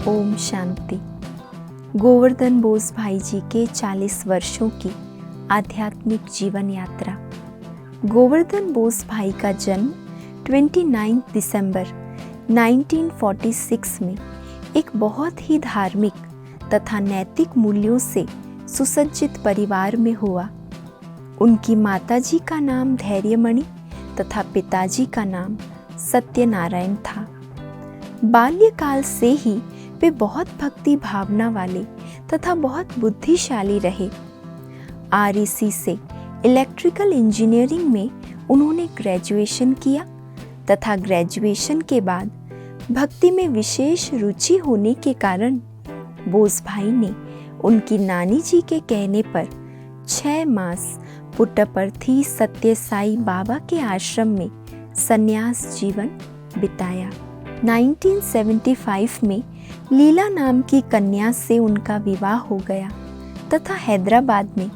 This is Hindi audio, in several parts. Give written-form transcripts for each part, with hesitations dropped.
ओम शांति। गोवर्धन बोस भाई जी के 40 वर्षों की आध्यात्मिक जीवन यात्रा। गोवर्धन बोस भाई का जन्म 29 दिसंबर 1946 में एक बहुत ही धार्मिक तथा नैतिक मूल्यों से सुसज्जित परिवार में हुआ। उनकी माताजी का नाम धैर्यमणि तथा पिताजी का नाम सत्यनारायण था। बाल्यकाल से ही वे बहुत भक्ति भावना वाले तथा बहुत बुद्धिशाली रहे। REC से इलेक्ट्रिकल इंजीनियरिंग में उन्होंने ग्रेजुएशन किया तथा ग्रेजुएशन के बाद भक्ति में विशेष रुचि होने के कारण बोस भाई ने उनकी नानी जी के कहने पर 6 मास पुट्टपर्थी सत्य साई बाबा के आश्रम में संन्यास जीवन बिताया। 1975 में लीला नाम की कन्या से उनका विवाह हो गया तथा हैदराबाद में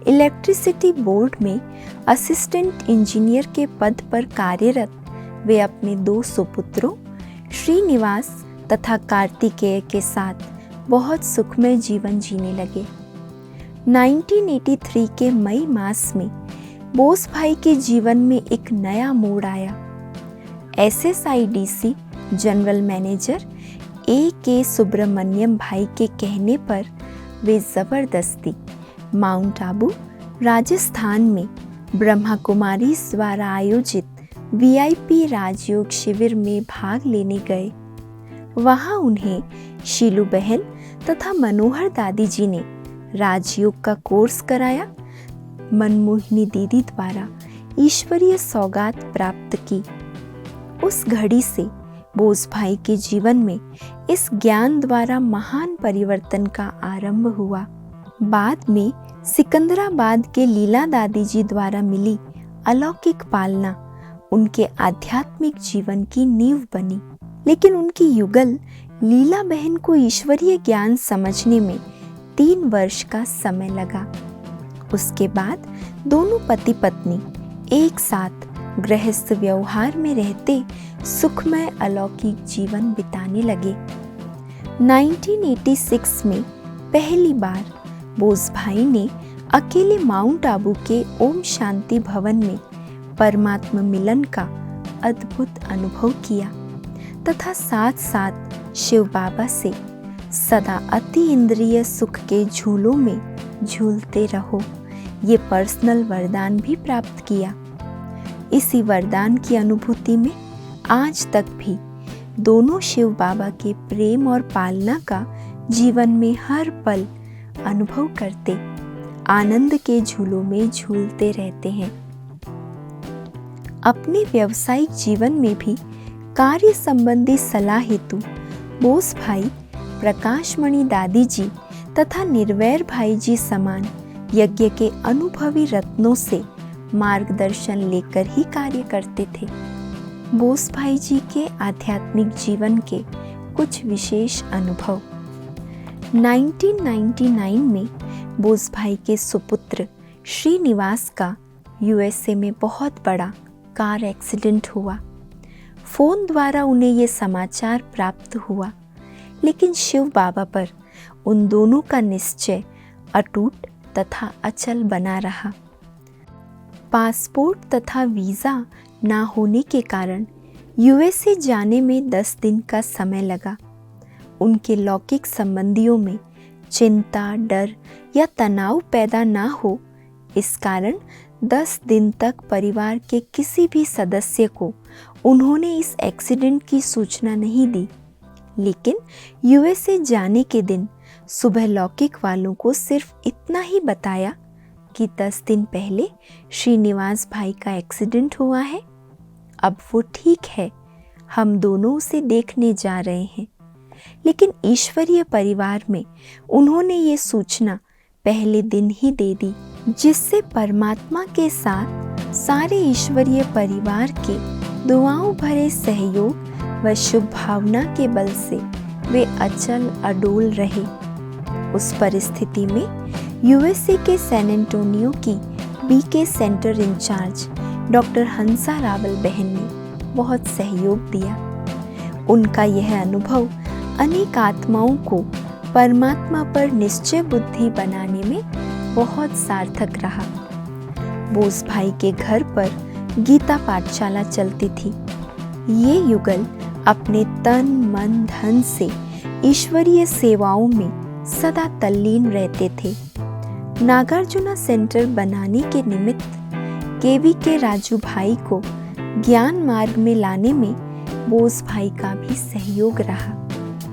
इलेक्ट्रिसिटी बोर्ड में असिस्टेंट इंजीनियर के पद पर कार्यरत वे अपने 2 सुपुत्रों श्रीनिवास तथा कार्तिकेय के साथ बहुत सुखमय जीवन जीने लगे। 1983 के मई मास में बोस भाई के जीवन में एक नया मोड़ आया। SSIDC general manager A.K. Subramaniam भाई के कहने पर वे जबरदस्ती माउंट आबू राजस्थान में ब्रह्मा कुमारी द्वारा आयोजित VIP राजयोग शिविर में भाग लेने गए। वहां उन्हें शीलू बहन तथा मनोहर दादी जी ने राजयोग का कोर्स कराया। मनमोहिनी दीदी द्वारा ईश्वरीय सौगात प्राप्त की। उस घड़ी से बोस भाई के जीवन में इस ज्ञान द्वारा महान परिवर्तन का आरंभ हुआ। बाद में सिकंदराबाद के लीला दादी जी द्वारा मिली अलौकिक पालना उनके आध्यात्मिक जीवन की नींव बनी। लेकिन उनकी युगल लीला बहन को ईश्वरीय ज्ञान समझने में 3 वर्ष का समय लगा। उसके बाद दोनों पति पत्नी एक साथ गृहस्थ व्यवहार में रहते सुखमय अलौकिक जीवन बिताने लगे। 1986 में पहली बार बोस भाई ने अकेले माउंट आबू के ओम शांति भवन में परमात्मा मिलन का अद्भुत अनुभव किया तथा साथ साथ शिव बाबा से सदा अति इंद्रिय सुख के झूलों में झूलते रहो ये पर्सनल वरदान भी प्राप्त किया। इसी वरदान की अनुभूति में आज तक भी दोनों शिव बाबा के प्रेम और पालना का जीवन में हर पल अनुभव करते आनंद के झूलों में झूलते रहते हैं। अपने व्यावसायिक जीवन में भी कार्य संबंधी सलाह हेतु बोस भाई प्रकाशमणि दादी जी तथा निर्वैर भाई जी समान यज्ञ के अनुभवी रत्नों से मार्गदर्शन लेकर ही कार्य करते थे। बोस भाई जी के आध्यात्मिक जीवन के कुछ विशेष अनुभव। 1999 में बोस भाई के सुपुत्र श्रीनिवास का USA में बहुत बड़ा कार एक्सीडेंट हुआ। फोन द्वारा उन्हें ये समाचार प्राप्त हुआ, लेकिन शिव बाबा पर उन दोनों का निश्चय अटूट तथा अचल बना रहा। पासपोर्ट तथा वीज़ा ना होने के कारण USA जाने में 10 दिन का समय लगा। उनके लौकिक संबंधियों में चिंता, डर या तनाव पैदा ना हो, इस कारण 10 दिन तक परिवार के किसी भी सदस्य को उन्होंने इस एक्सीडेंट की सूचना नहीं दी। लेकिन USA जाने के दिन सुबह लौकिक वालों को सिर्फ इतना ही बताया कि 10 दिन पहले श्रीनिवास भाई का एक्सीडेंट हुआ है, अब वो ठीक है, हम दोनों उसे देखने जा रहे हैं। लेकिन ईश्वरीय परिवार में उन्होंने ये सूचना पहले दिन ही दे दी, जिससे परमात्मा के साथ सारे ईश्वरीय परिवार के दुआओं भरे सहयोग व शुभ भावना के बल से वे अचल अडोल रहे। उस परिस्थिति में USA के सैन एंटोनियो की BK सेंटर इंचार्ज डॉक्टर हंसा रावल बहन ने बहुत सहयोग दिया। उनका यह अनुभव अनेक आत्माओं को परमात्मा पर निश्चय बुद्धि बनाने में बहुत सार्थक रहा। बोस भाई के घर पर गीता पाठशाला चलती थी। ये युगल अपने तन मन धन से ईश्वरीय सेवाओं में सदा तल्लीन रहते थे। नागार्जुना सेंटर बनाने के निमित्त केवी के राजू भाई को ज्ञान मार्ग में लाने में बोस भाई का भी सहयोग रहा।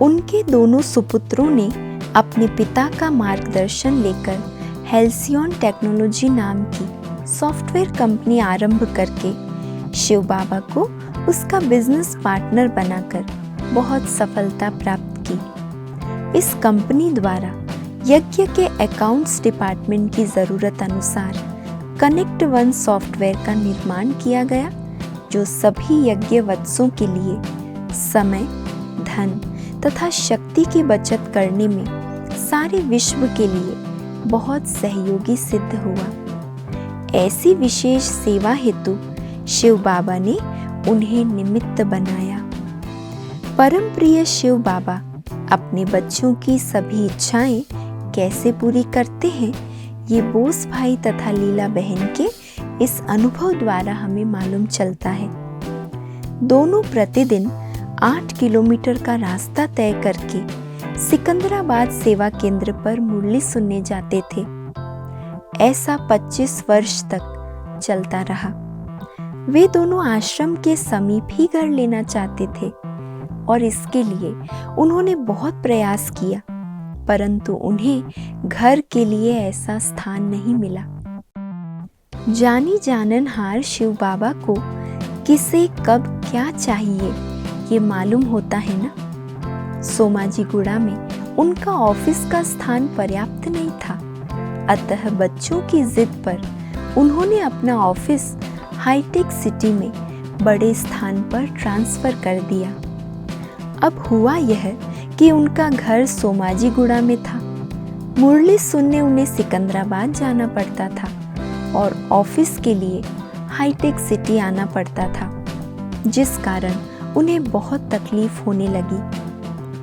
उनके दोनों सुपुत्रों ने अपने पिता का मार्गदर्शन लेकर हेल्सियन टेक्नोलॉजी नाम की सॉफ्टवेयर कंपनी आरंभ करके शिव बाबा को उसका बिजनेस पार्टनर बनाकर बहुत सफलता प्राप्त की। इस कंपनी द्वारा यज्ञ के अकाउंट्स डिपार्टमेंट की ज़रूरत अनुसार कनेक्ट वन सॉफ्टवेयर का निर्माण किया गया, जो सभी यज्ञवत्सों के लिए समय, धन तथा शक्ति की बचत करने में सारे विश्व के लिए बहुत सहयोगी सिद्ध हुआ। ऐसी विशेष सेवा हेतु शिव बाबा ने उन्हें निमित्त बनाया। परम प्रिय शिव बाबा अपने बच्चों की सभी इच्छाएं कैसे पूरी करते हैं, ये बोस भाई तथा लीला बहन के इस अनुभव द्वारा हमें मालूम चलता है। दोनों प्रतिदिन 8 किलोमीटर का रास्ता तय करके सिकंदराबाद सेवा केंद्र पर मुरली सुनने जाते थे। ऐसा 25 वर्ष तक चलता रहा। वे दोनों आश्रम के समीप ही घर लेना चाहते थे और इसके लिए उन्होंने बहुत प्रयास किया, परंतु उन्हें घर के लिए ऐसा स्थान नहीं मिला। जानी जाननहार शिव बाबा को किसे कब क्या चाहिए ये मालूम होता है ना। सोमाजीगुड़ा में उनका ऑफिस का स्थान पर्याप्त नहीं था, अतः बच्चों की जिद पर उन्होंने अपना ऑफिस हाईटेक सिटी में बड़े स्थान पर ट्रांसफर कर दिया। अब हुआ यह कि उनका घर सोमाजीगुड़ा में था। मुरली सुनने उन्हें सिकंदराबाद जाना पड़ता था और ऑफिस के लिए हाईटेक सिटी आना पड़ता था, जिस कारण उन्हें बहुत तकलीफ होने लगी।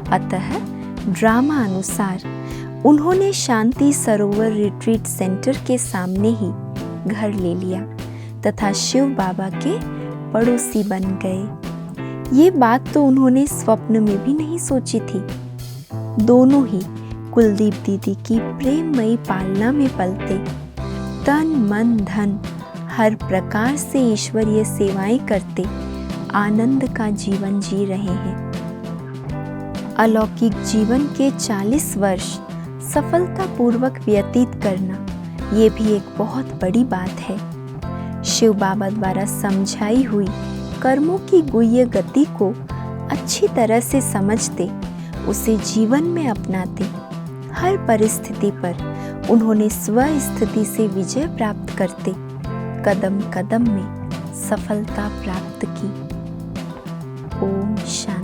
अतः ड्रामा अनुसार उन्होंने शांति सरोवर रिट्रीट सेंटर के सामने ही घर ले लिया तथा शिव बाबा के पड़ोसी बन गए। ये बात तो उन्होंने स्वप्न में भी नहीं सोची थी। दोनों ही कुलदीप दीदी की प्रेममयी पालना में पलते, तन मन धन हर प्रकार से ईश्वरीय सेवाएं करते आनंद का जीवन जी रहे हैं। अलौकिक जीवन के 40 वर्ष सफलतापूर्वक व्यतीत करना ये भी एक बहुत बड़ी बात है। शिव बाबा द्वारा समझाई हुई कर्मों की गुह्य गति को अच्छी तरह से समझते, उसे जीवन में अपनाते, हर परिस्थिति पर उन्होंने स्वस्थिति से विजय प्राप्त करते कदम कदम में सफलता प्राप्त की। ओम शांति।